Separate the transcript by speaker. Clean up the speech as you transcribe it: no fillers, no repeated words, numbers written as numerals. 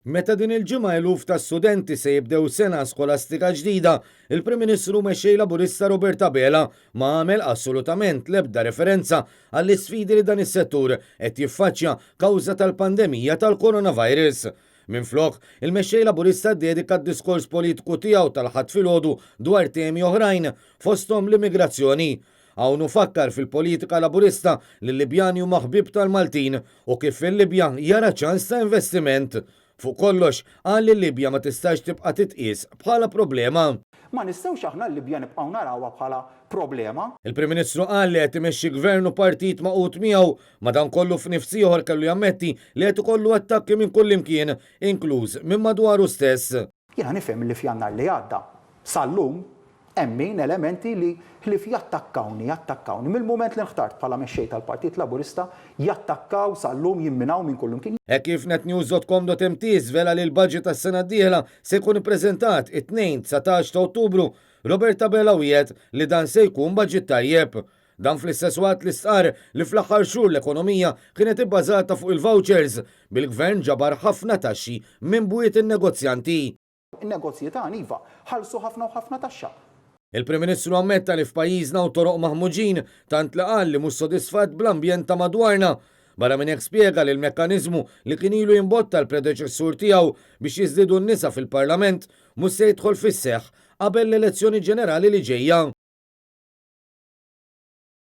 Speaker 1: Meta din il-ġimgħa eluf ta' studenti se jibdew sena skolastika ġdida, il-Prim Ministru Mexxej Laburista Robert Abela ma għamel assolutament l-ebda referenza għall-isfidi li dan is-settur qed jiffaċċja kawża tal-pandemija tal-coronavirus. Minflok, il-Mexxej Laburista ddedika d-diskors politiku tiegħu tal-ħadd filgħodu dwar temi oħrajn fosthom l-immigrazzjoni. Hawn fakkar fil-politika laburista li l-Libjani huma ħbieb tal-Maltin u kif il-Libja jara ċans ta' investiment. Fuq kollox, qal li l-Libja ma tistax tibqa' titqies bħala problema.
Speaker 2: Ma nistgħux aħna l-Libja nibqgħu narawha bħala problema.
Speaker 1: Il-Prim Ministru qal li qed imexxi gvern u partit maqut miegħu, madankollu f'nifs ieħor kellu jammetti li qed ikollu attakki minn kull imkien, inkluż minn madwaru stess.
Speaker 2: Jiena nifhem li f'Jannar li għadda sal-lum hemm min elementi li jattakkawni. Mill-mument li nħtart bħala mexxej tal-Partit Laburista jattakkaw sal-lum jimminaw minn kull imkien.
Speaker 1: Hekk kif netnews.com.mt żvela li l-budget tas-sena d-dieħla se jkun ippreżentat it-2-19 ta' Ottubru. Robert Abela wiegħed li dan se jkun budget tajjeb. Dan fl-istess waqt li stqar li fl-aħħar xhur l-ekonomija kienet ibbażata fuq il-vouchers bil-gvern ġabar ħafna taxxi minn bwiet in-negozjanti.
Speaker 2: In-negozji tagħna iva ħallsu ħafna u ħafna taxxa.
Speaker 1: Il-Prim Ministru ammetta li f'pajjiżna u toroq maħmuġin tant li qal li mhux sodisfatt bl-ambjent ta' madwarna. Barra minn hekk spjega li l-mekkaniżmu li kien ilu jimbotta l-predeċessur tiegħu biex jiżdiedu n-nisa fil-Parlament mhux se jidħol fis-seħħ qabel l-elezzjoni ġenerali li ġejja.